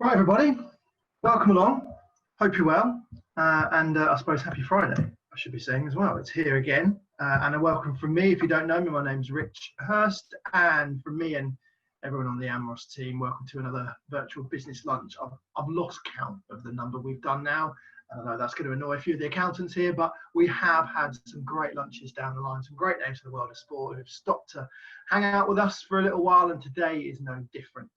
Right, everybody, welcome along. Hope you're well, and I suppose happy Friday, I should be saying as well. It's here again, and a welcome from me. If you don't know me, my name's Rich Hurst, and from me and everyone on the Amros team, welcome to another virtual business lunch. I've lost count of the number we've done now. I know that's going to annoy a few of the accountants here, but we have had some great lunches down the line, some great names from the world of sport who've stopped to hang out with us for a little while, and today is no different,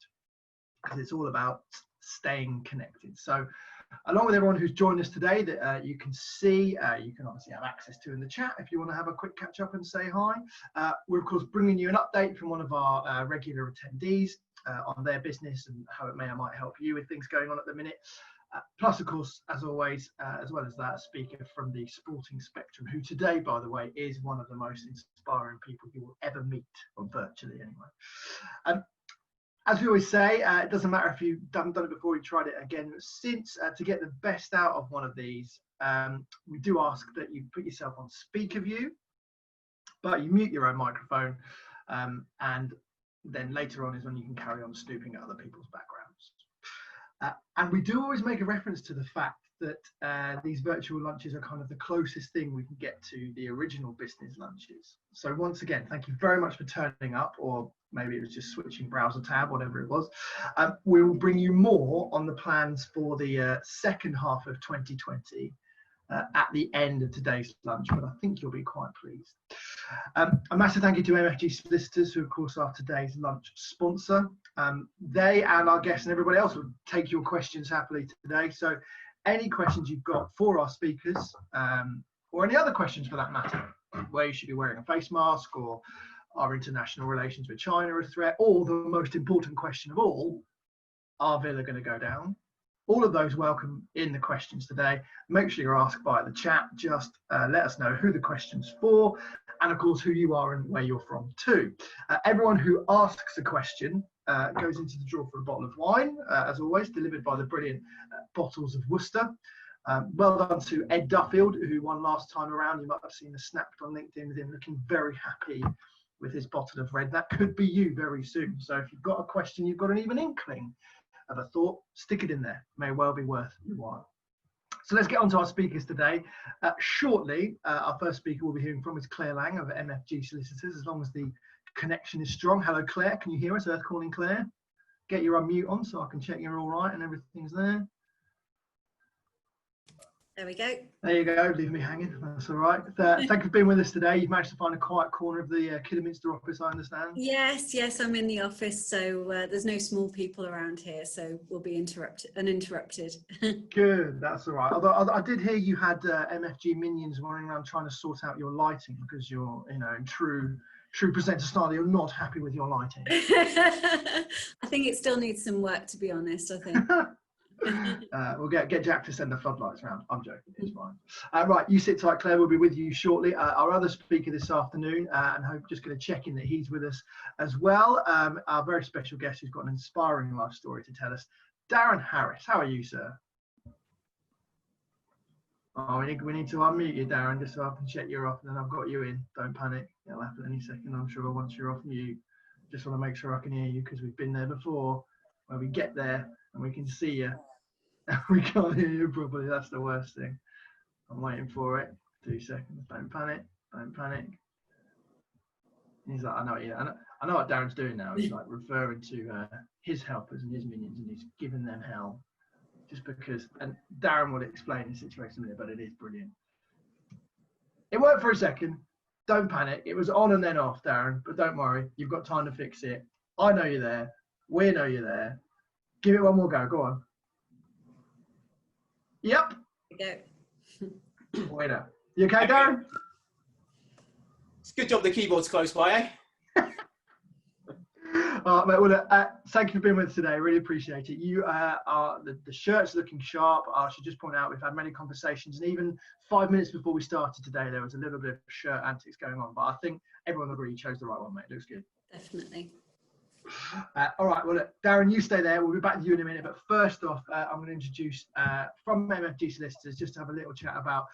because it's all about staying connected. So along with everyone who's joined us today that you can see, you can obviously have access to in the chat if you want to have a quick catch up and say hi. We're of course bringing you an update from one of our regular attendees on their business and how it may or might help you with things going on at the minute. Plus, of course, as always, as well as that, a speaker from the sporting spectrum, who today, by the way, is one of the most inspiring people you will ever meet, or virtually anyway. As we always say, it doesn't matter if you haven't done it before, you tried it again. Since to get the best out of one of these, we do ask that you put yourself on speaker view, but you mute your own microphone, and then later on is when you can carry on snooping at other people's backgrounds. And we do always make a reference to the fact that these virtual lunches are kind of the closest thing we can get to the original business lunches. So once again, thank you very much for turning up, or maybe it was just switching browser tab, whatever it was. We will bring you more on the plans for the second half of 2020 at the end of today's lunch, but I think you'll be quite pleased. A massive thank you to MFG Solicitors, who of course are today's lunch sponsor. They and our guests and everybody else will take your questions happily today. So any questions you've got for our speakers, or any other questions for that matter, where you should be wearing a face mask, or our international relations with China a threat, or the most important question of all, are Villa going to go down? All of those welcome in the questions today. Make sure you're asked by the chat. Just let us know who the question's for, and of course who you are and where you're from too. Everyone who asks a question goes into the draw for a bottle of wine, as always, delivered by the brilliant Bottles of Worcester. Well done to Ed Duffield, who won last time around. You might have seen the snapped on LinkedIn with him looking very happy with his bottle of red. That could be you very soon. So if you've got a question, you've got an even inkling of a thought, stick it in there. May well be worth your while. So let's get on to our speakers today. Shortly, our first speaker we'll be hearing from is Claire Lang of MFG Solicitors, as long as the connection is strong. Hello, Claire. Can you hear us? Earth calling Claire. Get your unmute on so I can check you're all right and everything's there. There we go. There you go. Leave me hanging. That's all right. Thank you for being with us today. You've managed to find a quiet corner of the Kidderminster office, I understand. Yes, I'm in the office, so there's no small people around here, so we'll be uninterrupted. Good. That's all right. Although I did hear you had MFG minions running around trying to sort out your lighting, because you're, in true presenter style, you're not happy with your lighting. I think it still needs some work, to be honest. I think. We'll get Jack to send the floodlights around. I'm joking, it's fine. Right, you sit tight, Claire. We'll be with you shortly. Our other speaker this afternoon, and I'm just going to check in that he's with us as well. Our very special guest who's got an inspiring life story to tell us, Darren Harris. How are you, sir? Oh, we need to unmute you, Darren, just so I can check you're off, and then I've got you in. Don't panic. It'll happen any second, I'm sure, once you're off mute. Just want to make sure I can hear you, because we've been there before, where we get there and we can see you. We can't hear you properly. That's the worst thing. I'm waiting for it. 2 seconds. Don't panic. Don't panic. He's like, I know what Darren's doing now. He's like referring to his helpers and his minions, and he's giving them hell just because. And Darren will explain the situation in a minute, but it is brilliant. It worked for a second. Don't panic. It was on and then off, Darren. But don't worry. You've got time to fix it. I know you're there. We know you're there. Give it one more go. Go on. Yep. There we go. Winner. You okay, Darren? It's a good job the keyboard's close by, eh? Mate, well, thank you for being with us today. Really appreciate it. You are the shirt's looking sharp. I should just point out we've had many conversations, and even 5 minutes before we started today, there was a little bit of shirt antics going on. But I think everyone agreed you chose the right one, mate. Looks good. Definitely. All right, well, look, Darren, you stay there. We'll be back to you in a minute. But first off, I'm going to introduce from MFG Solicitors, just to have a little chat about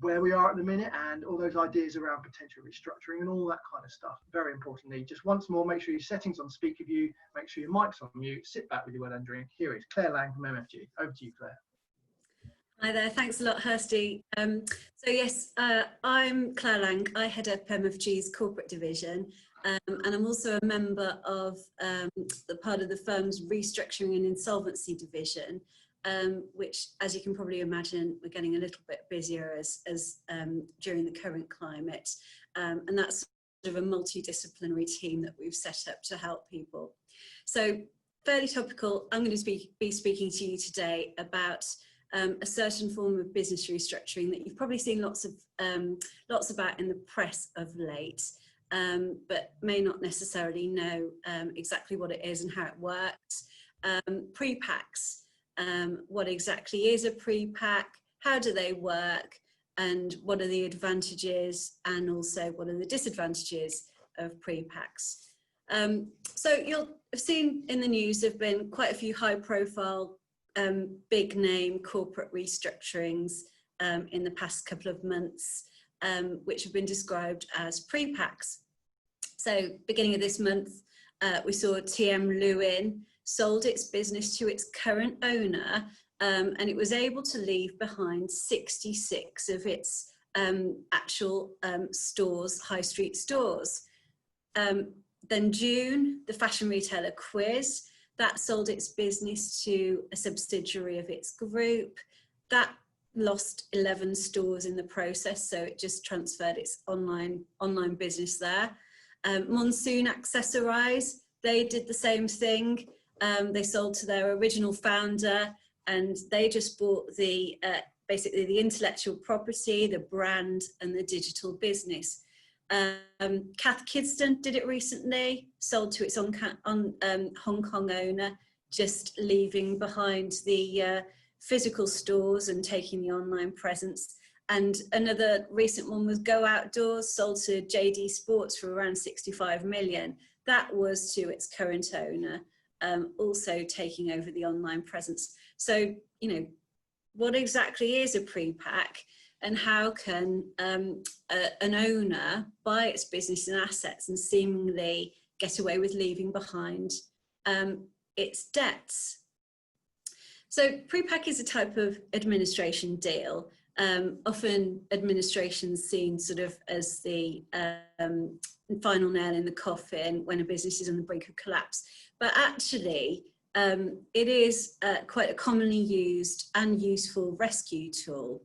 where we are at the minute and all those ideas around potential restructuring and all that kind of stuff. Very importantly, just once more, make sure your settings on speaker view, make sure your mic's on mute, sit back with your well-earned drink. Here is Claire Lang from MFG. Over to you, Claire. Hi there, thanks a lot, Hursty. So yes, I'm Claire Lang. I head up MFG's corporate division, and I'm also a member of the part of the firm's restructuring and insolvency division, which, as you can probably imagine, we're getting a little bit busier as during the current climate, and that's sort of a multidisciplinary team that we've set up to help people. So fairly topical, I'm going to be speaking to you today about a certain form of business restructuring that you've probably seen lots about in the press of late, but may not necessarily know exactly what it is and how it works. Pre-packs, what exactly is a pre-pack, how do they work, and what are the advantages and also what are the disadvantages of pre-packs. So you'll have seen in the news there have been quite a few high-profile big name corporate restructurings in the past couple of months, which have been described as pre-packs. So beginning of this month, we saw TM Lewin sold its business to its current owner, and it was able to leave behind 66 of its actual stores, high street stores. Then June, the fashion retailer Quiz, that sold its business to a subsidiary of its group. That lost 11 stores in the process, so it just transferred its online business there. Monsoon Accessorize, they did the same thing. They sold to their original founder, and they just bought the basically the intellectual property, the brand, and the digital business. Kath Kidston did it recently, sold to its Hong Kong owner, just leaving behind the physical stores and taking the online presence. And another recent one was Go Outdoors, sold to JD Sports for around 65 million. That was to its current owner, also taking over the online presence. So, you know, what exactly is a pre-pack? And how can an owner buy its business and assets and seemingly get away with leaving behind its debts? So pre-pack is a type of administration deal. Often administration's seen sort of as the final nail in the coffin when a business is on the brink of collapse. But actually, it is quite a commonly used and useful rescue tool.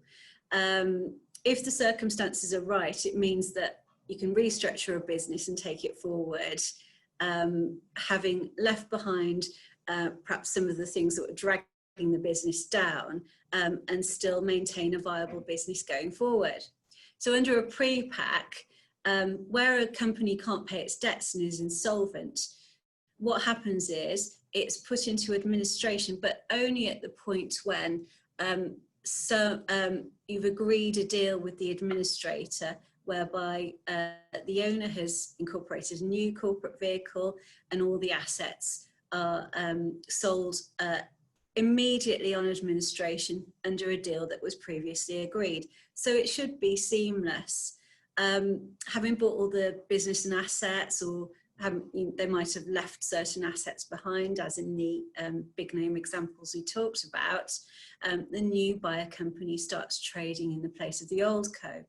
If the circumstances are right, it means that you can restructure a business and take it forward, having left behind perhaps some of the things that were dragging the business down, and still maintain a viable business going forward. So under a pre-pack, where a company can't pay its debts and is insolvent, what happens is it's put into administration, but only at the point when you've agreed a deal with the administrator whereby the owner has incorporated a new corporate vehicle and all the assets are sold immediately on administration under a deal that was previously agreed. So it should be seamless. Having bought all the business and assets, or they might have left certain assets behind, as in the big name examples we talked about, the new buyer company starts trading in the place of the old co.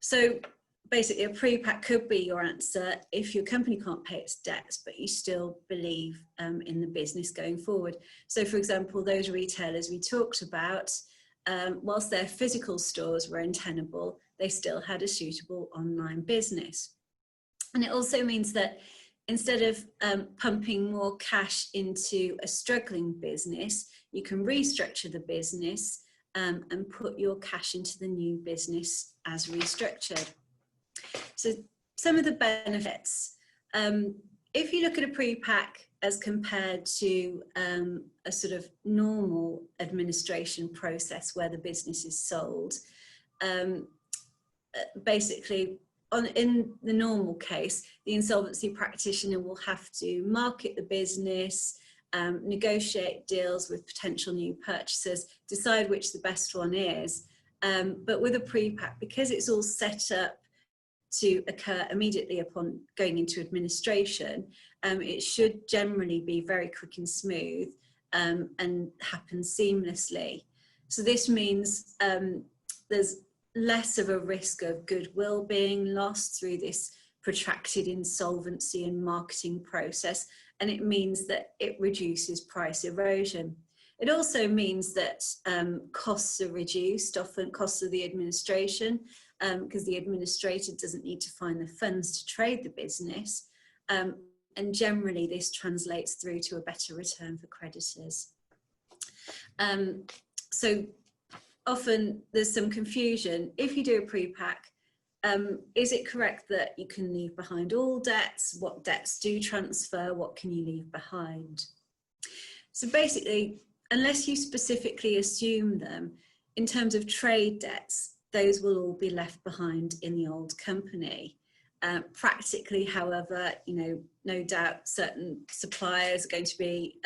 So basically a pre-pack could be your answer if your company can't pay its debts, but you still believe in the business going forward. So for example, those retailers we talked about, whilst their physical stores were untenable, they still had a suitable online business. And it also means that instead of pumping more cash into a struggling business, you can restructure the business and put your cash into the new business as restructured. So some of the benefits, if you look at a pre-pack as compared to a sort of normal administration process where the business is sold, basically in the normal case, the insolvency practitioner will have to market the business, negotiate deals with potential new purchasers, decide which the best one is, But with a pre-pack, because it's all set up to occur immediately upon going into administration, it should generally be very quick and smooth and happen seamlessly. So this means there's less of a risk of goodwill being lost through this protracted insolvency and marketing process, and it means that it reduces price erosion. It also means that costs are reduced, often costs of the administration, because the administrator doesn't need to find the funds to trade the business. And generally this translates through to a better return for creditors. So often there's some confusion. If you do a pre-pack, is it correct that you can leave behind all debts? What debts do transfer? What can you leave behind? So basically, unless you specifically assume them, in terms of trade debts, those will all be left behind in the old company. Practically, however, no doubt certain suppliers are going to be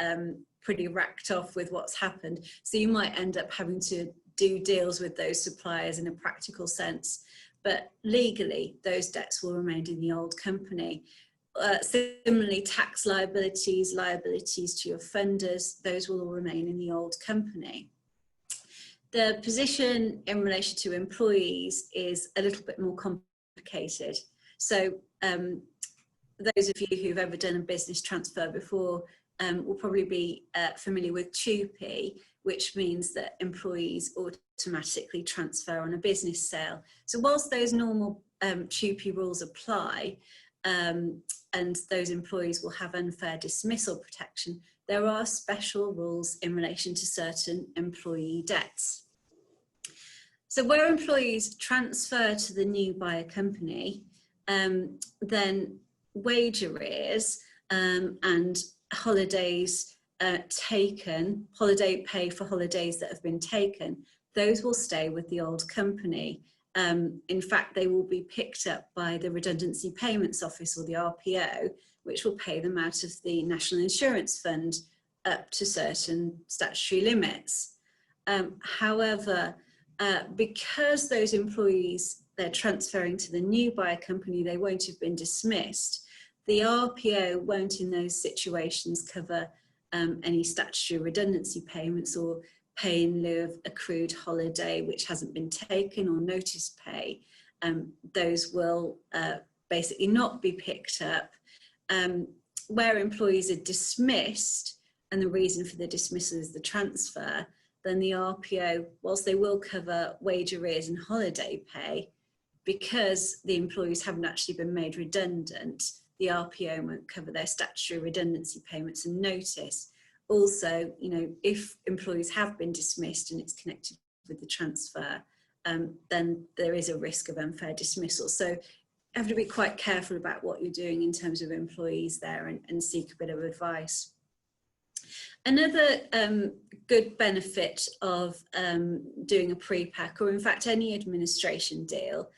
pretty racked off with what's happened. So you might end up having to do deals with those suppliers in a practical sense. But legally, those debts will remain in the old company. Similarly, tax liabilities, liabilities to your funders, those will all remain in the old company. The position in relation to employees is a little bit more complicated. So those of you who've ever done a business transfer before will probably be familiar with TUPE, which means that employees automatically transfer on a business sale. So whilst those normal TUPE rules apply, and those employees will have unfair dismissal protection, there are special rules in relation to certain employee debts. So where employees transfer to the new buyer company, then wage arrears and holidays taken, holiday pay for holidays that have been taken, those will stay with the old company. In fact, they will be picked up by the Redundancy Payments Office, or the RPO, which will pay them out of the National Insurance Fund up to certain statutory limits. However, because those employees, they're transferring to the new buyer company, they won't have been dismissed. The RPO won't in those situations cover any statutory redundancy payments or pay in lieu of accrued holiday which hasn't been taken, or notice pay. Those will basically not be picked up. Where employees are dismissed and the reason for the dismissal is the transfer, then the RPO, whilst they will cover wage arrears and holiday pay, because the employees haven't actually been made redundant, the RPO won't cover their statutory redundancy payments and notice. Also, if employees have been dismissed and it's connected with the transfer, then there is a risk of unfair dismissal. So you have to be quite careful about what you're doing in terms of employees there, and seek a bit of advice. Another good benefit of doing a pre-pack, or in fact any administration deal,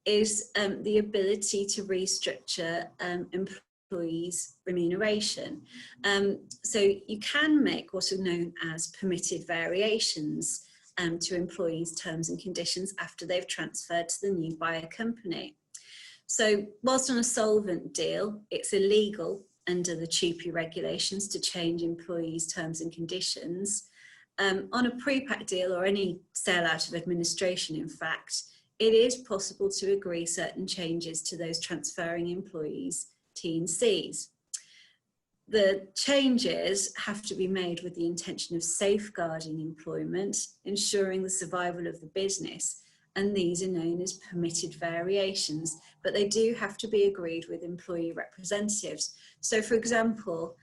is the ability to restructure employees' remuneration. So you can make what are known as permitted variations to employees' terms and conditions after they've transferred to the new buyer company. So whilst on a solvent deal, it's illegal under the TUPE regulations to change employees' terms and conditions. On a pre-pack deal, or any sale out of administration, in fact, it is possible to agree certain changes to those transferring employees' T&Cs. The changes have to be made with the intention of safeguarding employment, ensuring the survival of the business, and these are known as permitted variations, but they do have to be agreed with employee representatives. So for example,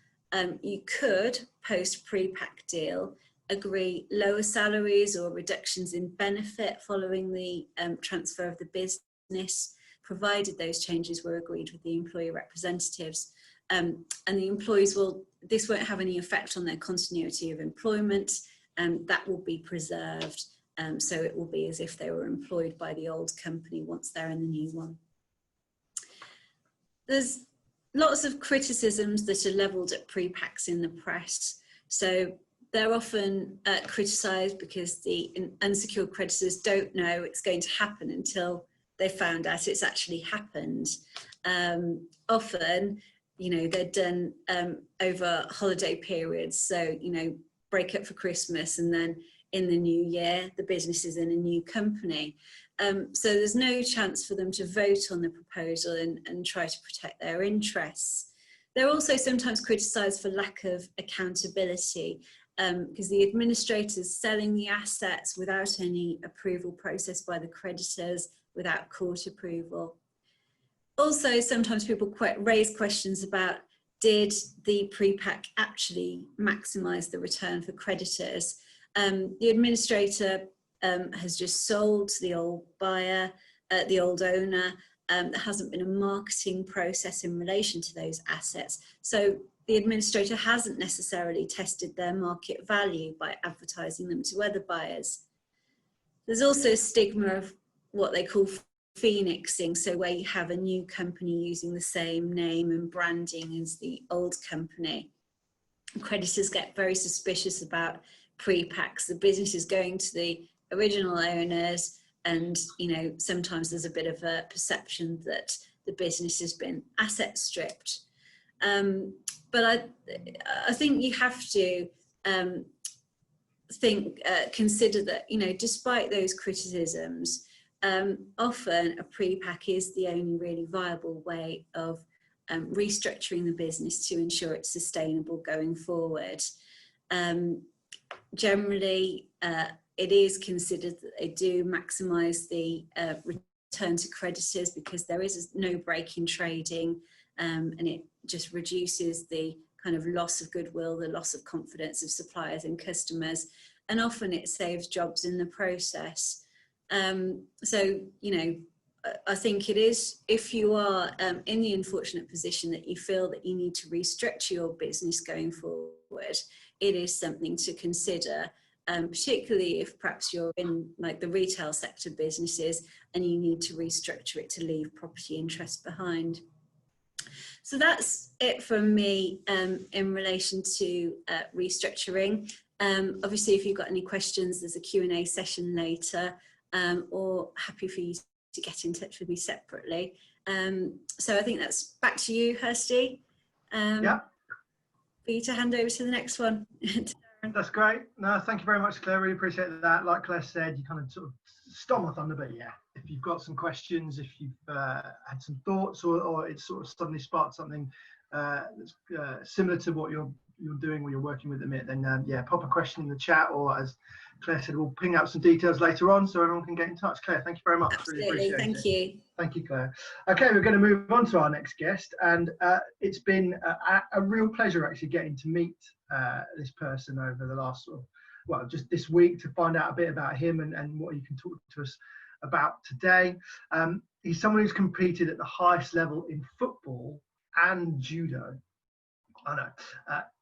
you could, post pre-pack deal, agree lower salaries or reductions in benefit following the transfer of the business, provided those changes were agreed with the employee representatives. And the employees this won't have any effect on their continuity of employment, and that will be preserved. So it will be as if they were employed by the old company once they're in the new one. There's lots of criticisms that are levelled at pre-packs in the press. So they're often criticised because the unsecured creditors don't know it's going to happen until they found out it's actually happened. Often, they're done over holiday periods. So, break up for Christmas, and then in the new year, the business is in a new company. So there's no chance for them to vote on the proposal and try to protect their interests. They're also sometimes criticised for lack of accountability, because the administrators selling the assets without any approval process by the creditors, without court approval. Also, sometimes people raise questions about, did the pre-pack actually maximise the return for creditors? The administrator has just sold to the old buyer, the old owner. There hasn't been a marketing process in relation to those assets. So the administrator hasn't necessarily tested their market value by advertising them to other buyers. There's also a stigma of what they call phoenixing, so where you have a new company using the same name and branding as the old company. Creditors get very suspicious about pre-packs. The business is going to the original owners, and sometimes there's a bit of a perception that the business has been asset stripped. But I think you have to consider that, despite those criticisms, often a pre-pack is the only really viable way of restructuring the business to ensure it's sustainable going forward. Generally, it is considered that they do maximise the return to creditors, because there is no break in trading, and it just reduces the kind of loss of goodwill, the loss of confidence of suppliers and customers, and often it saves jobs in the process. So, I think it is, if you are in the unfortunate position that you feel that you need to restructure your business going forward, it is something to consider, particularly if perhaps you're in like the retail sector businesses and you need to restructure it to leave property interest behind. So that's it from me in relation to restructuring. Obviously, if you've got any questions, there's a Q&A session later, or happy for you to get in touch with me separately. So I think that's back to you, Kirsty. Yeah. For you to hand over to the next one. That's great. No, thank you very much, Claire. Really appreciate that. Like Claire said, you kind of sort of stole my thunder, but yeah, if you've got some questions, if you've had some thoughts, or it's sort of suddenly sparked something that's similar to what you're doing or you're working with at the minute, then yeah, pop a question in the chat, or as Claire said, we'll ping out some details later on so everyone can get in touch. Claire, thank you very much. Absolutely, really appreciate thank you. Thank you, Claire. Okay, we're going to move on to our next guest, and it's been a real pleasure actually getting to meet this person over the last just this week, to find out a bit about him and what he can talk to us about today. He's someone who's competed at the highest level in football and judo. I know.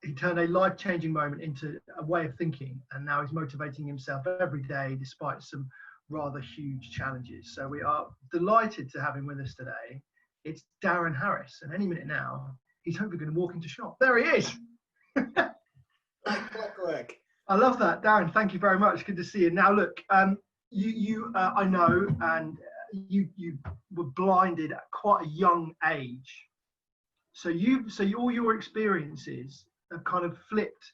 He turned a life-changing moment into a way of thinking, and now he's motivating himself every day despite some rather huge challenges. So we are delighted to have him with us today. It's Darren Harris, and any minute now, he's hopefully going to walk into shop. There he is. Like clockwork. I love that, Darren. Thank you very much. Good to see you. Now, look, you I know, and you were blinded at quite a young age. So all your experiences have kind of flipped,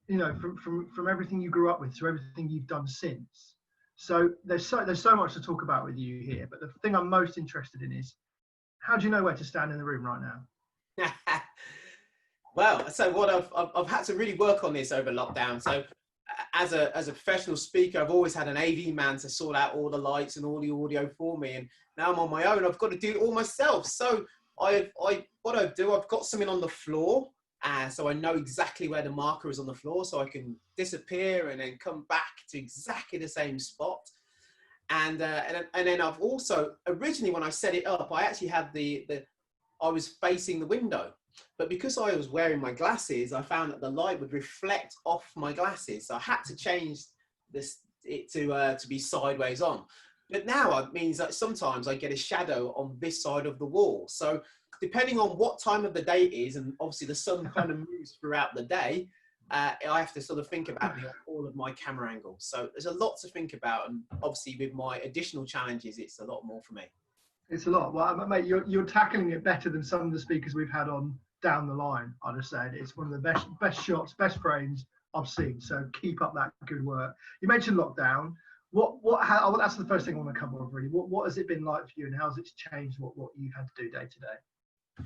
from everything you grew up with to everything you've done since. So there's so much to talk about with you here. But the thing I'm most interested in is, how do you know where to stand in the room right now? Well, so what I've had to really work on this over lockdown. So as a professional speaker, I've always had an AV man to sort out all the lights and all the audio for me, and now I'm on my own. I've got to do it all myself. So what I do, I've got something on the floor, so I know exactly where the marker is on the floor, so I can disappear and then come back to exactly the same spot. And then I've also, originally when I set it up, I actually had I was facing the window. But because I was wearing my glasses, I found that the light would reflect off my glasses. So I had to change it to be sideways on. But now it means that sometimes I get a shadow on this side of the wall. So depending on what time of the day it is, and obviously the sun kind of moves throughout the day, I have to sort of think about all of my camera angles. So there's a lot to think about, and obviously with my additional challenges, it's a lot more for me. It's a lot. Well, mate, you're tackling it better than some of the speakers we've had on down the line. I'd have said it's one of the best shots, best frames I've seen. So keep up that good work. You mentioned lockdown. How, that's the first thing I want to cover off really. What has it been like for you, and how's it changed what you've had to do day to day?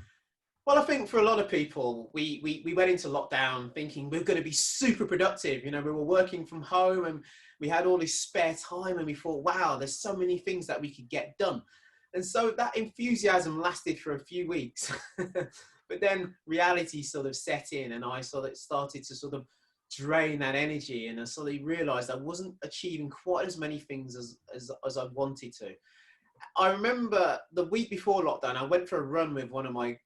Well, I think for a lot of people, we went into lockdown thinking we're going to be super productive. You know, we were working from home and we had all this spare time, and we thought, wow, there's so many things that we could get done. And so that enthusiasm lasted for a few weeks. But then reality sort of set in, and I sort of started to sort of drain that energy, and I sort of realized I wasn't achieving quite as many things as I wanted to. I remember the week before lockdown, I went for a run with one of my,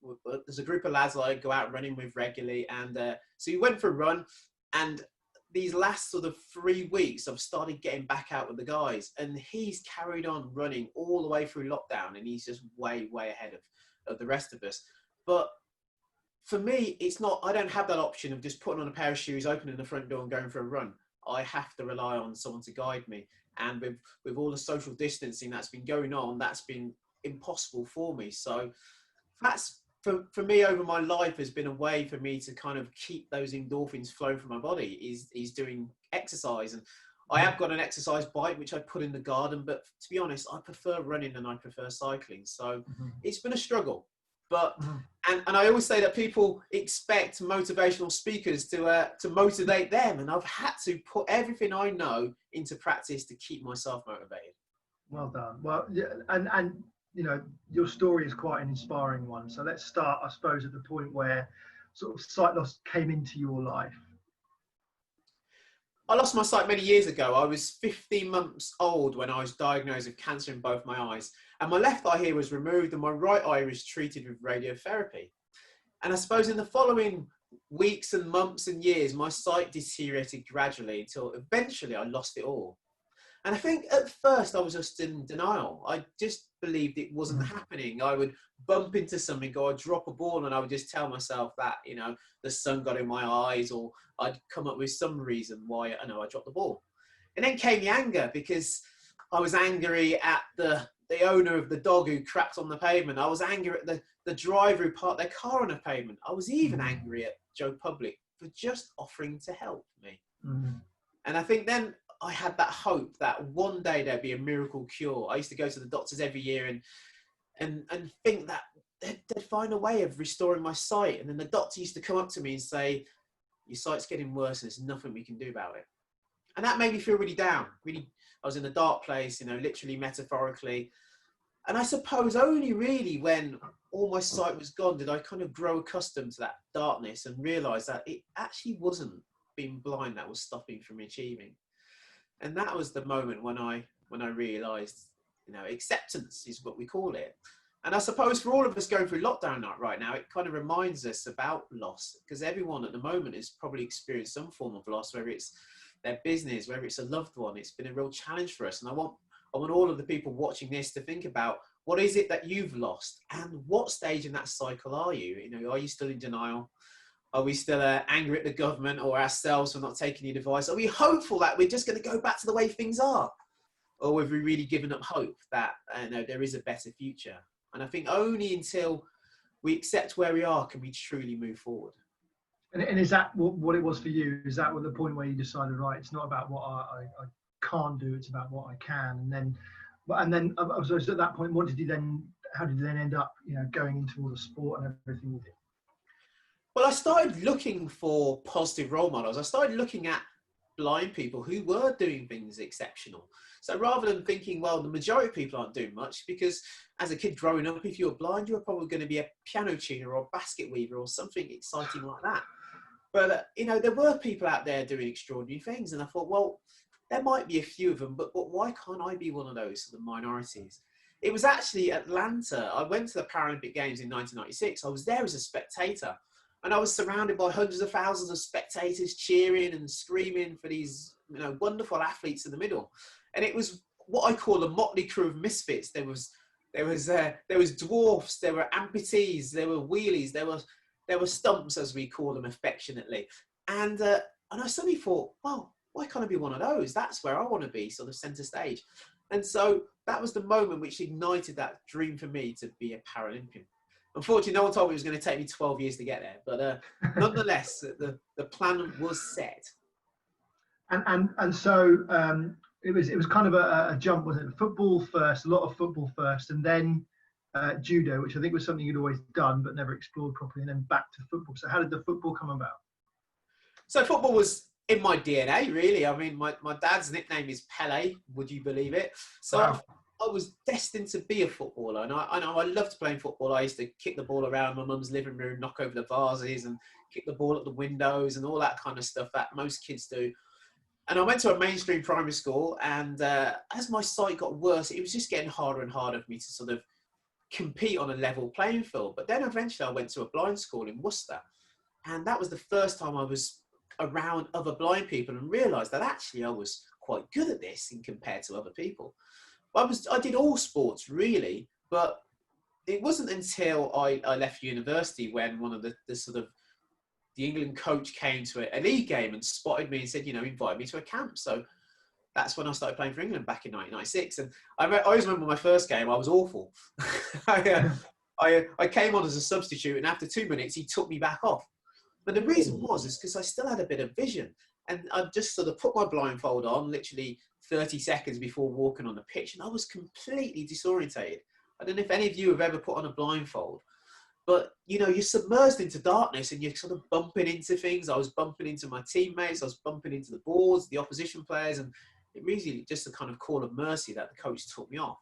there's a group of lads that I go out running with regularly. And so we went for a run, and these last sort of 3 weeks, I've started getting back out with the guys, and he's carried on running all the way through lockdown, and he's just way ahead of the rest of us. But for me, it's not, I don't have that option of just putting on a pair of shoes, opening the front door and going for a run. I have to rely on someone to guide me. And with all the social distancing that's been going on, that's been impossible for me. So that's, for me, over my life, has been a way for me to kind of keep those endorphins flowing from my body, is doing exercise. And I have got an exercise bike, which I put in the garden, but to be honest, I prefer running than I prefer cycling. So it's been a struggle. But and I always say that people expect motivational speakers to motivate them, and I've had to put everything I know into practice to keep myself motivated. Well done. Well, yeah, and you know, your story is quite an inspiring one. So let's start, I suppose, at the point where sort of sight loss came into your life. I lost my sight many years ago. I was 15 months old when I was diagnosed with cancer in both my eyes. And my left eye here was removed and my right eye was treated with radiotherapy. And I suppose in the following weeks and months and years, my sight deteriorated gradually until eventually I lost it all. And I think at first I was just in denial. I just believed it wasn't happening. I would bump into something, or I'd drop a ball, and I would just tell myself that, you know, the sun got in my eyes, or I'd come up with some reason why I dropped the ball. And then came the anger, because I was angry at the owner of the dog who crapped on the pavement. I was angry at the driver who parked their car on the pavement. I was even angry at Joe Public for just offering to help me. And I think then I had that hope that one day there'd be a miracle cure. I used to go to the doctors every year and think that they'd find a way of restoring my sight. And then the doctor used to come up to me and say, your sight's getting worse and there's nothing we can do about it. And that made me feel really down. Really, I was in a dark place, you know, literally, metaphorically. And I suppose only really when all my sight was gone did I kind of grow accustomed to that darkness and realise that it actually wasn't being blind that was stopping from achieving. And that was the moment when I realised, you know, acceptance is what we call it. And I suppose for all of us going through lockdown right now, it kind of reminds us about loss, because everyone at the moment has probably experienced some form of loss, whether it's their business, whether it's a loved one. It's been a real challenge for us. And I want all of the people watching this to think about, what is it that you've lost, and what stage in that cycle are you? You know, are you still in denial? Are we still angry at the government or ourselves for not taking the advice? Are we hopeful that we're just going to go back to the way things are? Or have we really given up hope that there is a better future? And I think only until we accept where we are can we truly move forward. And is that what it was for you? Is that the point where you decided, right, it's not about what I can't do, it's about what I can? And then I suppose at that point, how did you then end up, you know, going into all the sport and everything you did? Well, I started looking for positive role models. I started looking at blind people who were doing things exceptional. So rather than thinking, well, the majority of people aren't doing much, because as a kid growing up, if you were blind, you were probably going to be a piano tuner or a basket weaver or something exciting like that. But, you know, there were people out there doing extraordinary things. And I thought, well, there might be a few of them, but why can't I be one of those, the minorities? It was actually Atlanta. I went to the Paralympic Games in 1996. I was there as a spectator. And I was surrounded by hundreds of thousands of spectators cheering and screaming for these, you know, wonderful athletes in the middle. And it was what I call a motley crew of misfits. There was dwarfs, there were amputees, there were wheelies, there were stumps, as we call them affectionately. And I suddenly thought, well, why can't I be one of those? That's where I want to be, sort of centre stage. And so that was the moment which ignited that dream for me to be a Paralympian. Unfortunately, no one told me it was going to take me 12 years to get there, but nonetheless, the plan was set. And so it was kind of a jump, wasn't it? Football first, a lot of football first, and then judo, which I think was something you'd always done but never explored properly, and then back to football. So how did the football come about? So football was in my DNA, really. I mean, my dad's nickname is Pele, would you believe it? So wow. I was destined to be a footballer, and I loved playing football. I used to kick the ball around my mum's living room, knock over the vases, and kick the ball at the windows, and all that kind of stuff that most kids do. And I went to a mainstream primary school, and as my sight got worse, it was just getting harder and harder for me to sort of compete on a level playing field. But then eventually I went to a blind school in Worcester, and that was the first time I was around other blind people and realised that actually I was quite good at this in compared to other people. I did all sports really, but it wasn't until I left university when one of the England coach came to a league game and spotted me and said, invite me to a camp. So that's when I started playing for England back in 1996. And I always remember my first game, I was awful. I came on as a substitute, and after 2 minutes, he took me back off. But the reason is because I still had a bit of vision. And I just sort of put my blindfold on literally 30 seconds before walking on the pitch, and I was completely disorientated. I don't know if any of you have ever put on a blindfold, but you're submerged into darkness and you're sort of bumping into things. I was bumping into my teammates, I was bumping into the boards, the opposition players, and it really just a kind of call of mercy that the coach took me off.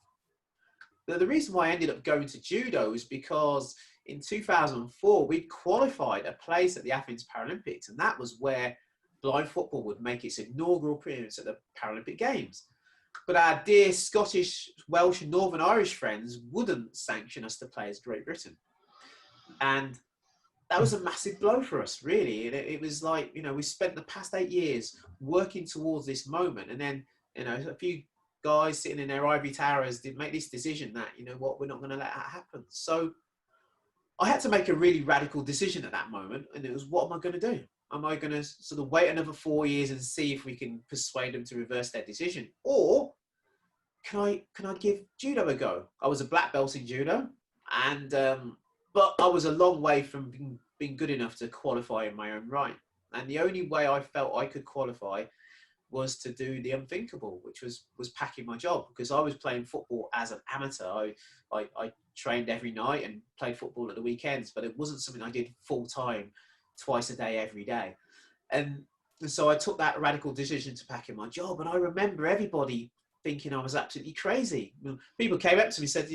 But the reason why I ended up going to judo is because in 2004, we'd qualified a place at the Athens Paralympics, and that was where blind football would make its inaugural appearance at the Paralympic Games. But our dear Scottish, Welsh and Northern Irish friends wouldn't sanction us to play as Great Britain. And that was a massive blow for us, really. And it was like, we spent the past 8 years working towards this moment. And then, a few guys sitting in their ivory towers did make this decision that, we're not going to let that happen. So I had to make a really radical decision at that moment. And it was, what am I going to do? Am I going to sort of wait another 4 years and see if we can persuade them to reverse their decision? Or can I give judo a go? I was a black belt in judo, and but I was a long way from being good enough to qualify in my own right. And the only way I felt I could qualify was to do the unthinkable, which was packing my job, because I was playing football as an amateur. I trained every night and played football at the weekends, but it wasn't something I did full time, twice a day, every day. And so I took that radical decision to pack in my job. And I remember everybody thinking I was absolutely crazy. People came up to me and said,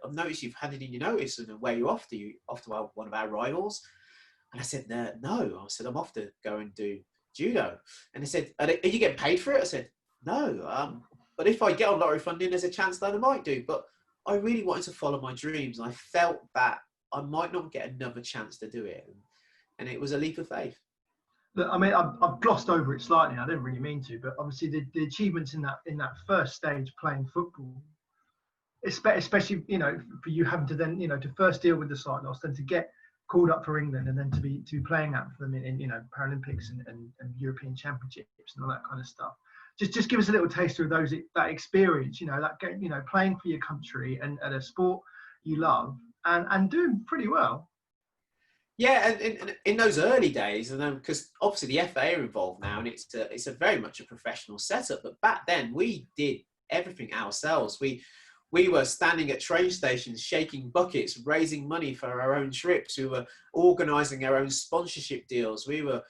I've noticed you've handed in your notice, and where are you off to? You off to one of our rivals? And I said, no. I said, I'm off to go and do judo. And they said, are you getting paid for it? I said, no. But if I get on lottery funding, there's a chance that I might do. But I really wanted to follow my dreams. And I felt that I might not get another chance to do it. And it was a leap of faith. Look, I mean, I've glossed over it slightly. I didn't really mean to, but obviously the achievements in that first stage playing football, especially for you having to then to first deal with the sight loss, then to get called up for England, and then to be playing out for them in Paralympics and European Championships and all that kind of stuff. Just give us a little taster of that experience, playing for your country and at a sport you love and doing pretty well. Yeah, and in those early days, and then because obviously the FA are involved now, and it's a very much a professional setup. But back then, we did everything ourselves. We were standing at train stations, shaking buckets, raising money for our own trips. We were organising our own sponsorship deals. We were,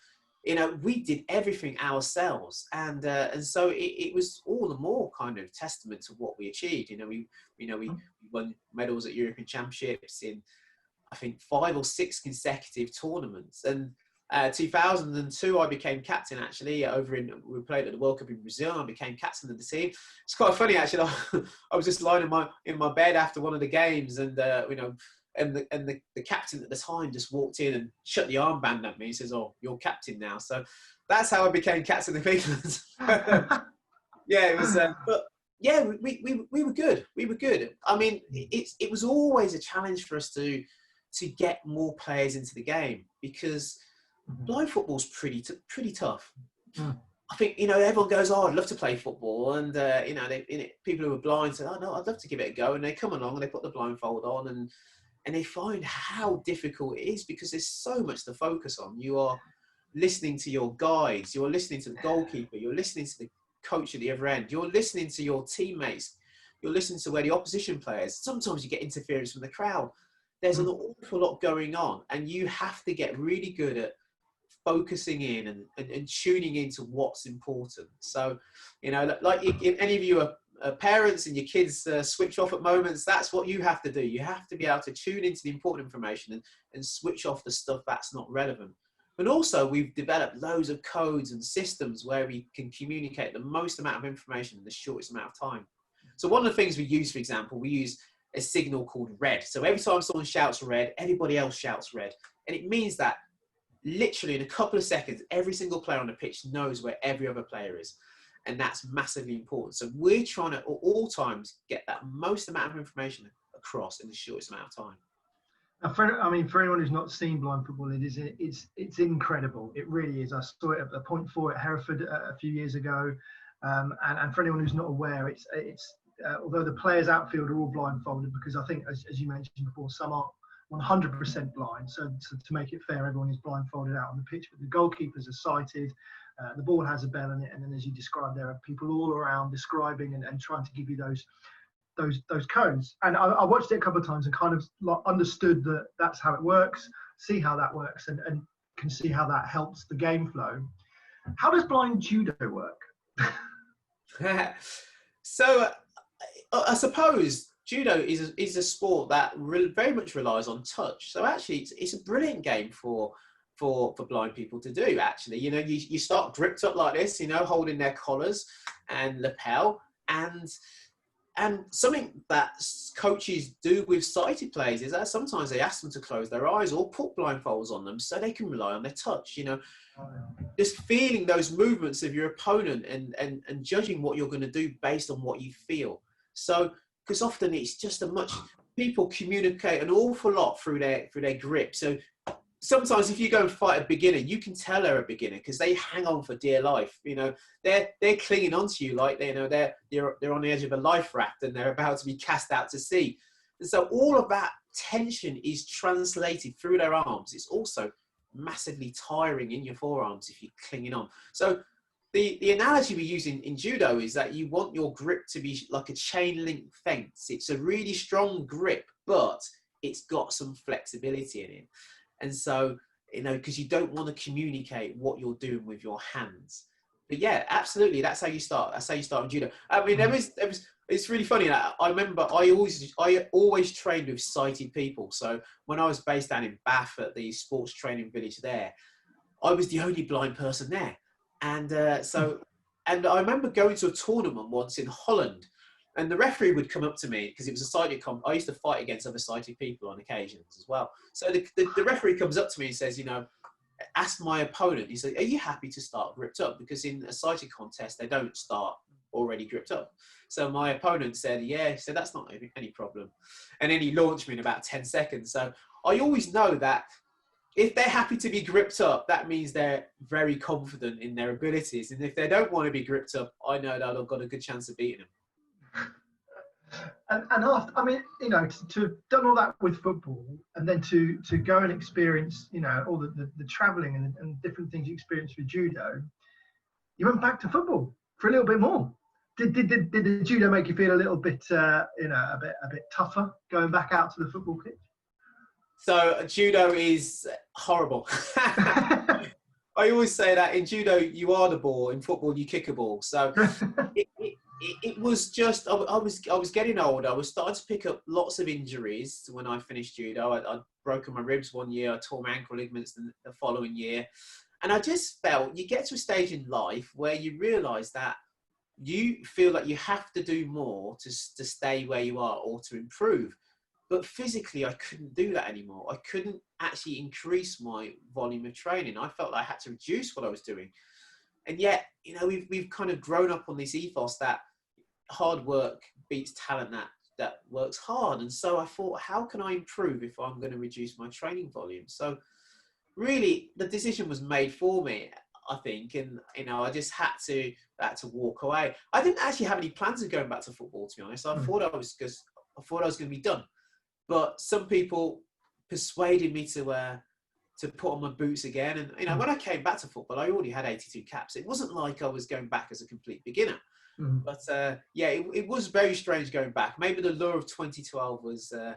we did everything ourselves, and so it was all the more kind of testament to what we achieved. We won medals at European Championships in, I think, 5 or 6 consecutive tournaments. And 2002, I became captain, actually, we played at the World Cup in Brazil. I became captain of the team. It's quite funny, actually. I was just lying in my bed after one of the games, and the captain at the time just walked in and shut the armband at me. He says, "Oh, you're captain now." So that's how I became captain of England. Yeah, it was. But yeah, we were good. We were good. I mean, it was always a challenge for us to get more players into the game, because blind football's pretty tough. Mm. I think, everyone goes, oh, I'd love to play football. And, people who are blind say, oh, no, I'd love to give it a go. And they come along and they put the blindfold on and they find how difficult it is because there's so much to focus on. You are listening to your guides. You're listening to the goalkeeper. You're listening to the coach at the other end. You're listening to your teammates. You're listening to where the opposition players. Sometimes you get interference from the crowd. There's an awful lot going on. And you have to get really good at focusing in and tuning into what's important. So, like if any of you are parents and your kids switch off at moments, that's what you have to do. You have to be able to tune into the important information and switch off the stuff that's not relevant. But also we've developed loads of codes and systems where we can communicate the most amount of information in the shortest amount of time. So one of the things we use, for example, we use a signal called red. So every time someone shouts red, everybody else shouts red. And it means that literally in a couple of seconds, every single player on the pitch knows where every other player is. And that's massively important. So we're trying to, at all times, get that most amount of information across in the shortest amount of time. Now, for anyone who's not seen blind football, it's incredible. It really is. I saw it at the Point 4 at Hereford a few years ago. And for anyone who's not aware, it's although the players outfield are all blindfolded, because I think, as you mentioned before, some aren't 100% blind. So to make it fair, everyone is blindfolded out on the pitch, but the goalkeepers are sighted. The ball has a bell in it, and then, as you described, there are people all around describing and trying to give you those codes. And I watched it a couple of times and kind of understood that that's how it works, see how that works, and can see how that helps the game flow. How does blind judo work? So I suppose judo is a sport that very much relies on touch. So actually it's a brilliant game for blind people to do. Actually, you start gripped up like this, holding their collars and lapel, and something that coaches do with sighted players is that sometimes they ask them to close their eyes or put blindfolds on them so they can rely on their touch. Just feeling those movements of your opponent and judging what you're going to do based on what you feel. So, because often it's just people communicate an awful lot through their grip. So sometimes if you go and fight a beginner, you can tell they're a beginner because they hang on for dear life. They're clinging onto you like they're on the edge of a life raft and they're about to be cast out to sea. And so all of that tension is translated through their arms. It's also massively tiring in your forearms if you're clinging on. So the analogy we use in judo is that you want your grip to be like a chain link fence. It's a really strong grip, but it's got some flexibility in it. And so, because you don't want to communicate what you're doing with your hands. But yeah, absolutely, that's how you start. That's how you start in judo. I mean, it's really funny. I remember I always trained with sighted people. So when I was based down in Bath at the sports training village there, I was the only blind person there. And and I remember going to a tournament once in Holland, and the referee would come up to me because it was a sighted I used to fight against other sighted people on occasions as well. So the referee comes up to me and says, ask my opponent. He said, "Are you happy to start gripped up?" Because in a sighted contest, they don't start already gripped up. So my opponent said, "Yeah." He said, "That's not any problem." And then he launched me in about 10 seconds. So I always know that if they're happy to be gripped up, that means they're very confident in their abilities. And if they don't want to be gripped up, I know that I've got a good chance of beating them. And after, to have done all that with football, and then to go and experience, all the travelling and different things you experienced with judo, you went back to football for a little bit more. Did the judo make you feel a little bit, a bit tougher going back out to the football pitch? So judo is horrible. I always say that in judo, you are the ball. In football, you kick a ball. So it was just, I was getting older. I was starting to pick up lots of injuries when I finished judo. I'd broken my ribs one year. I tore my ankle ligaments the following year. And I just felt you get to a stage in life where you realise that you feel like you have to do more to stay where you are or to improve. But physically, I couldn't do that anymore. I couldn't actually increase my volume of training. I felt like I had to reduce what I was doing. And yet, we've kind of grown up on this ethos that hard work beats talent that works hard. And so I thought, how can I improve if I'm going to reduce my training volume? So really the decision was made for me, I think, and I just had to walk away. I didn't actually have any plans of going back to football, to be honest. I thought I was going to be done, but some people persuaded me to put on my boots again. And when I came back to football, I already had 82 caps. It wasn't like I was going back as a complete beginner. But it was very strange going back. Maybe the lure of 2012 was the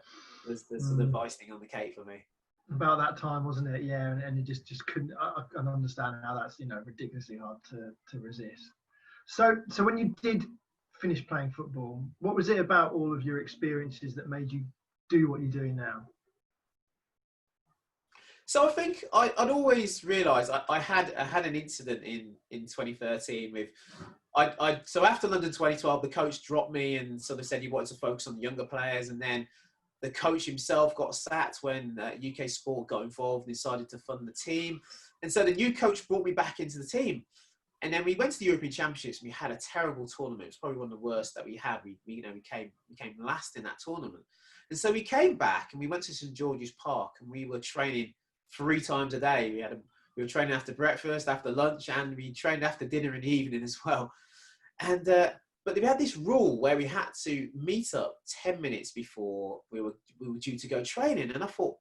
sort of icing on the cake for me. About that time, wasn't it? Yeah, and you just couldn't. I can understand how that's ridiculously hard to resist. So when you did finish playing football, what was it about all of your experiences that made you do what you're doing now? So I think I'd always realised I had an incident in 2013 with. So after London 2012, the coach dropped me and sort of said he wanted to focus on the younger players, and then the coach himself got sacked when UK Sport got involved and decided to fund the team. And so the new coach brought me back into the team. And then we went to the European Championships and we had a terrible tournament. It was probably one of the worst that we had. We came last in that tournament. And so we came back and we went to St George's Park and we were training 3 times a day. We were training after breakfast, after lunch, and we trained after dinner in the evening as well. And but we had this rule where we had to meet up 10 minutes before we were due to go training. And I thought,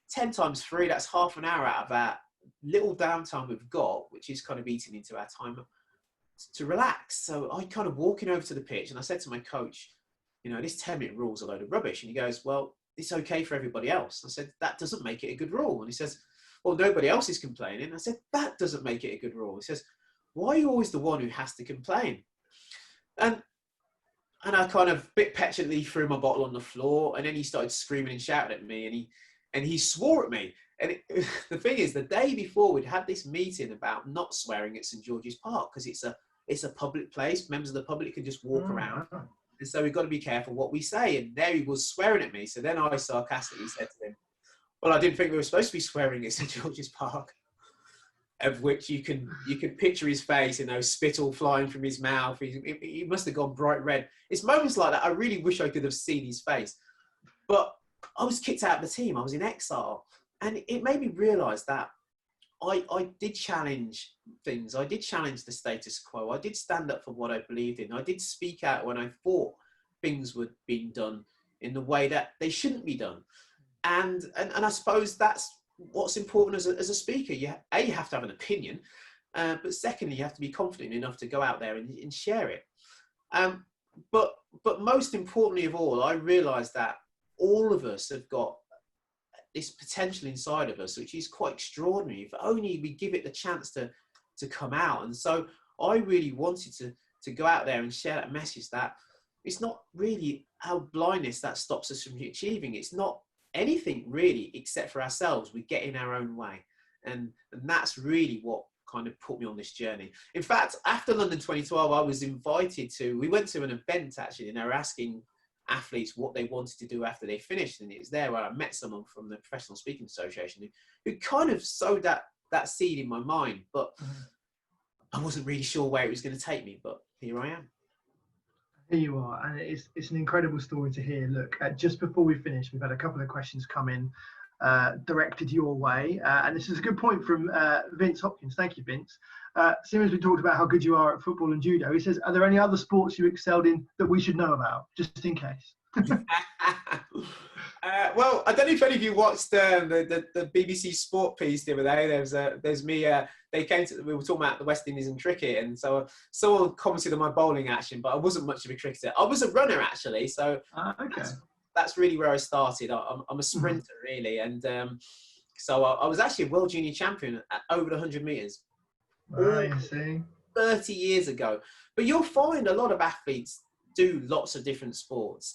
10 times 3, that's half an hour out of that little downtime we've got, which is kind of eating into our time to relax. So I kind of walking over to the pitch and I said to my coach, this 10-minute rule is a load of rubbish. And he goes, well, it's okay for everybody else. I said, that doesn't make it a good rule. And he says, well, nobody else is complaining. I said, that doesn't make it a good rule. He says, why are you always the one who has to complain? And I kind of a bit petulantly threw my bottle on the floor, and then he started screaming and shouting at me, and he swore at me. And the thing is, the day before we'd had this meeting about not swearing at St George's Park because it's a public place. Members of the public can just walk around, and so we've got to be careful what we say. And there he was swearing at me. So then I sarcastically said to him, "Well, I didn't think we were supposed to be swearing at St George's Park." Of which you can picture his face, spittle flying from his mouth. He must have gone bright red. It's moments like that I really wish I could have seen his face. But I was kicked out of the team. I was in exile. And it made me realise that I did challenge things. I did challenge the status quo. I did stand up for what I believed in. I did speak out when I thought things were being done in the way that they shouldn't be done. And I suppose that's what's important as a speaker. You have to have an opinion, but secondly, you have to be confident enough to go out there and share it. But most importantly of all, I realised that all of us have got this potential inside of us, which is quite extraordinary. If only we give it the chance to come out. And so I really wanted to go out there and share that message that it's not really our blindness that stops us from achieving. It's not anything really except for ourselves. We get in our own way, and that's really what kind of put me on this journey. In fact, after London 2012, I was invited we went to an event actually, and they were asking athletes what they wanted to do after they finished, and it was there where I met someone from the Professional Speaking Association who kind of sowed that seed in my mind, but I wasn't really sure where it was going to take me, but here I am. Here you are, and it's an incredible story to hear. Look, just before we finish, we've had a couple of questions come in directed your way, and this is a good point from Vince Hopkins. Thank you, Vince. Seeing as we talked about how good you are at football and judo, he says, are there any other sports you excelled in that we should know about, just in case? Well, I don't know if any of you watched the BBC Sport piece the other day. There's me. We were talking about the West Indies and cricket, and so someone commented on my bowling action, but I wasn't much of a cricketer. I was a runner actually, so okay. That's really where I started. I'm a sprinter really, and so I was actually a world junior champion at over the 100 meters. I see. 30 years ago. But you'll find a lot of athletes do lots of different sports,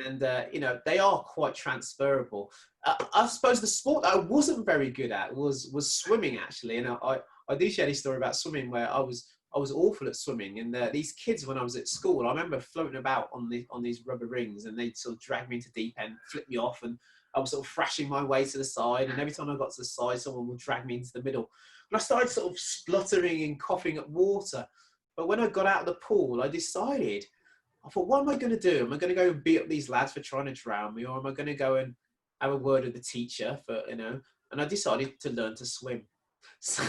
and they are quite transferable. I suppose the sport that I wasn't very good at was swimming actually, and I do share this story about swimming where I was awful at swimming, and these kids when I was at school, I remember floating about on these rubber rings, and they'd sort of drag me into deep end, flip me off, and I was sort of thrashing my way to the side, and every time I got to the side, someone would drag me into the middle. And I started sort of spluttering and coughing up water. But when I got out of the pool, I thought, what am I going to do? Am I going to go and beat up these lads for trying to drown me? Or am I going to go and have a word with the teacher for, and I decided to learn to swim. So,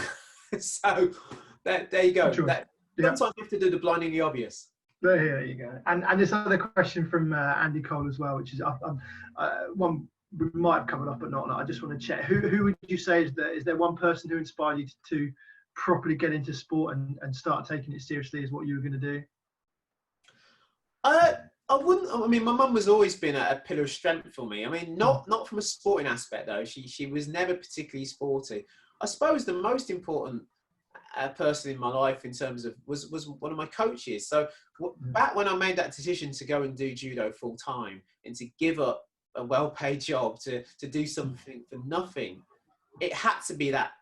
there you go. Sometimes you have to do the blindingly obvious. There you go. And this other question from Andy Cole as well, which is one we might have covered up, but not. I just want to check. Who would you say is there one person who inspired you to properly get into sport and start taking it seriously as what you were going to do? I wouldn't. I mean, my mum has always been a pillar of strength for me. I mean, not from a sporting aspect though. She was never particularly sporty. I suppose the most important person in my life in terms of was one of my coaches. So back when I made that decision to go and do judo full time and to give up a well-paid job to do something for nothing, it had to be that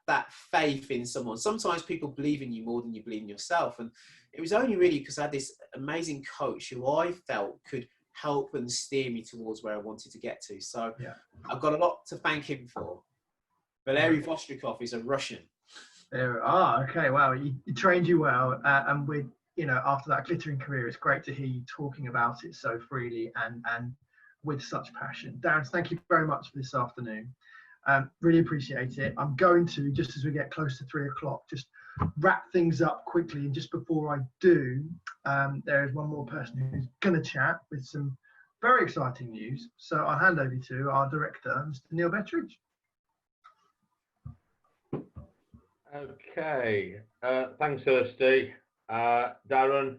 faith in someone. Sometimes people believe in you more than you believe in yourself, and it was only really because I had this amazing coach who I felt could help and steer me towards where I wanted to get to. So I've got a lot to thank him for. Valery Vostrikov is a Russian. Okay, wow, he trained you well, and with after that glittering career, it's great to hear you talking about it so freely and with such passion. Darren, thank you very much for this afternoon. Really appreciate it. I'm going to, just as we get close to 3 o'clock, just wrap things up quickly. And just before I do, there is one more person who's going to chat with some very exciting news. So I'll hand over to our director, Mr. Neil Bettridge. Okay, thanks, Kirsty. Darren,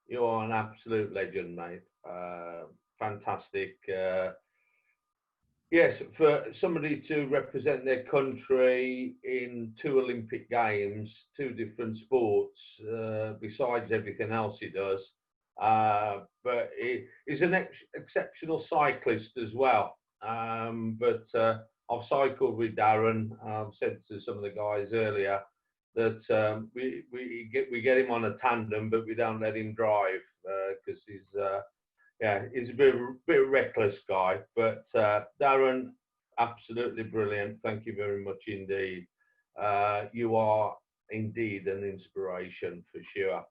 you are an absolute legend, mate. Fantastic. Yes, for somebody to represent their country in 2 Olympic Games, 2 different sports, besides everything else he does. But he's an exceptional cyclist as well. I've cycled with Darren. I've said to some of the guys earlier that we get him on a tandem, but we don't let him drive because he's a bit of a reckless guy. But Darren, absolutely brilliant. Thank you very much indeed. You are indeed an inspiration for sure.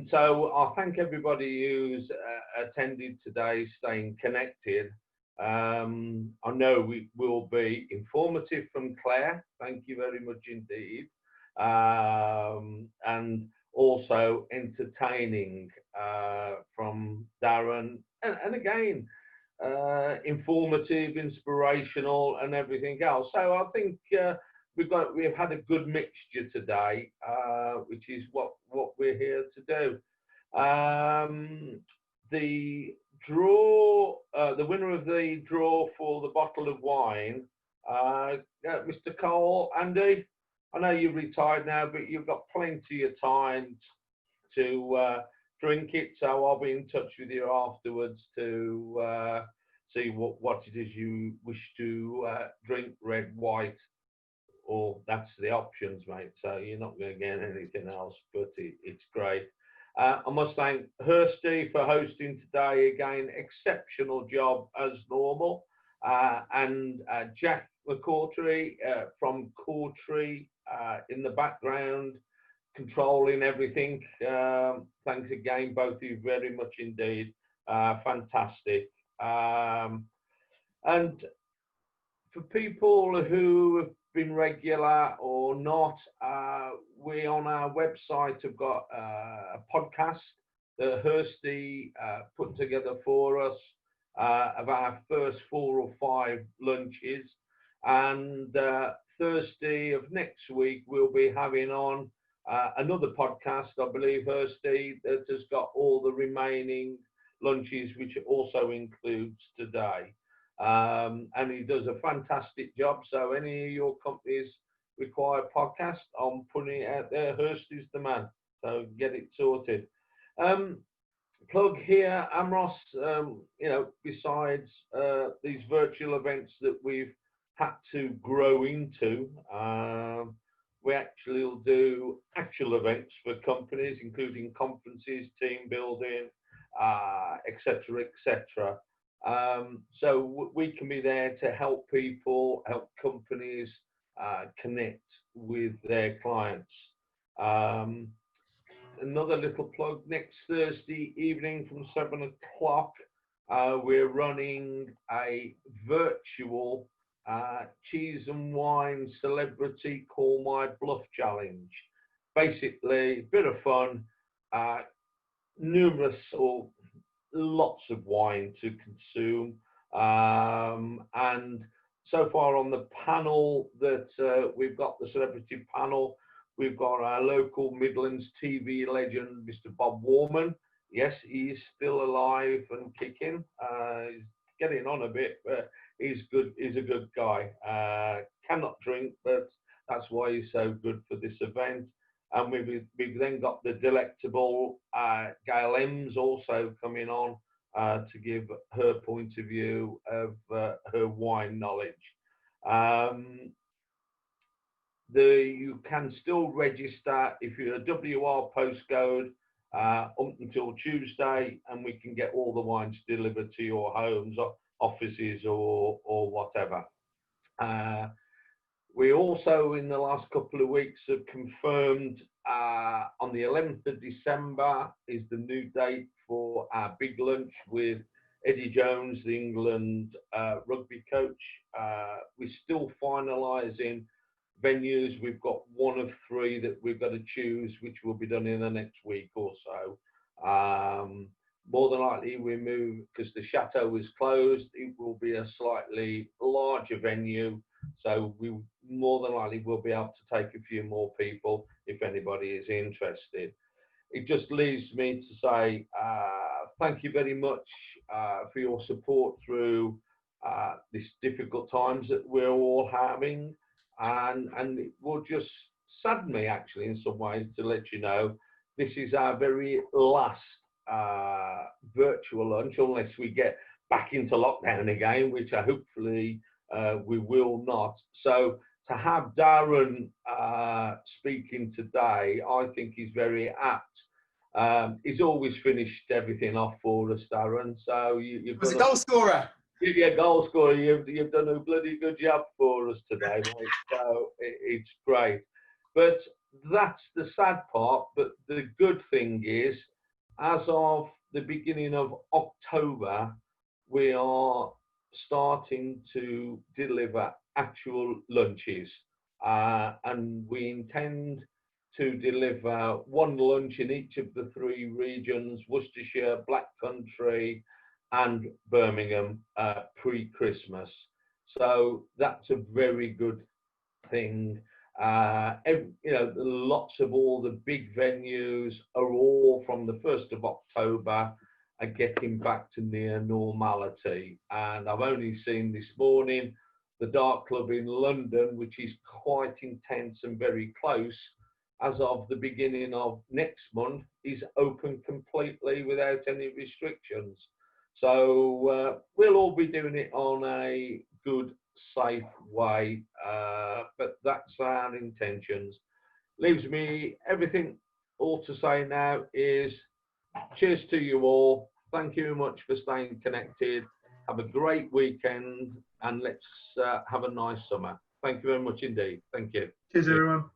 So I'll thank everybody who's attended today, staying connected. I know we will be informative from Claire. Thank you very much indeed. And also entertaining from Darren. And again, informative, inspirational, and everything else. So I think we've had a good mixture today, which is what we're here to do. The winner of the draw for the bottle of wine, Mr. Cole, Andy, I know you're retired now, but you've got plenty of time to drink it, so I'll be in touch with you afterwards to see what it is you wish to drink, red, white, or that's the options, mate, so you're not going to get anything else, but it's great. I must thank Kirsty for hosting today. Again, exceptional job as normal. And Jack McCautry from Cautry in the background, controlling everything. Thanks again, both of you, very much indeed. Fantastic. And for people who have been regular or not, we on our website have got a podcast that Kirsty put together for us of our first 4 or 5 lunches, and Thursday of next week we'll be having on another podcast, I believe, Kirsty, that has got all the remaining lunches, which also includes today. And he does a fantastic job. So any of your companies require podcast, I'm putting it out there. Kirsty's the man. So get it sorted. Plug here, Amros, besides these virtual events that we've had to grow into, we actually will do actual events for companies, including conferences, team building, etc., etc. So we can be there to help people, help companies connect with their clients. Another little plug, next Thursday evening from 7 o'clock, we're running a virtual Cheese and Wine Celebrity Call My Bluff Challenge. Basically, a bit of fun, numerous or lots of wine to consume. And so far on the panel that we've got, the celebrity panel, we've got our local Midlands TV legend, Mr. Bob Warman. Yes, he's still alive and kicking. He's getting on a bit, but he's good. He's a good guy. Cannot drink, but that's why he's so good for this event. And we've then got the delectable Gail Ems also coming on to give her point of view of her wine knowledge. You can still register if you're a WR postcode up until Tuesday, and we can get all the wines delivered to your homes, offices, or whatever. We also, in the last couple of weeks, have confirmed on the 11th of December is the new date for our big lunch with Eddie Jones, the England rugby coach. We're still finalising venues. We've got one of three that we've got to choose, which will be done in the next week or so. More than likely we move, because the chateau is closed, it will be a slightly larger venue, so we more than likely will be able to take a few more people if anybody is interested. It just leaves me to say thank you very much for your support through this difficult times that we're all having. And it will just sadden me, actually, in some ways, to let you know this is our very last virtual lunch, unless we get back into lockdown again, which I hopefully we will not. So to have Darren speaking today, I think he's very apt. He's always finished everything off for us, Darren. So you've was a goal scorer. Yeah, goal scorer. You've done a bloody good job for us today, mate. So it's great. But that's the sad part. But the good thing is, as of the beginning of October, we are starting to deliver actual lunches, and we intend to deliver one lunch in each of the three regions: Worcestershire, Black Country, and Birmingham, pre-Christmas. So that's a very good thing. Lots of all the big venues are all from the 1st of October are getting back to near normality. And I've only seen this morning the Dark Club in London, which is quite intense and very close, as of the beginning of next month, is open completely without any restrictions. So we'll all be doing it on a good, safe way, but that's our intentions. Leaves me everything all to say now is cheers to you all. Thank you very much for staying connected. Have a great weekend, and let's have a nice summer. Thank you very much indeed. Thank you. Cheers, everyone.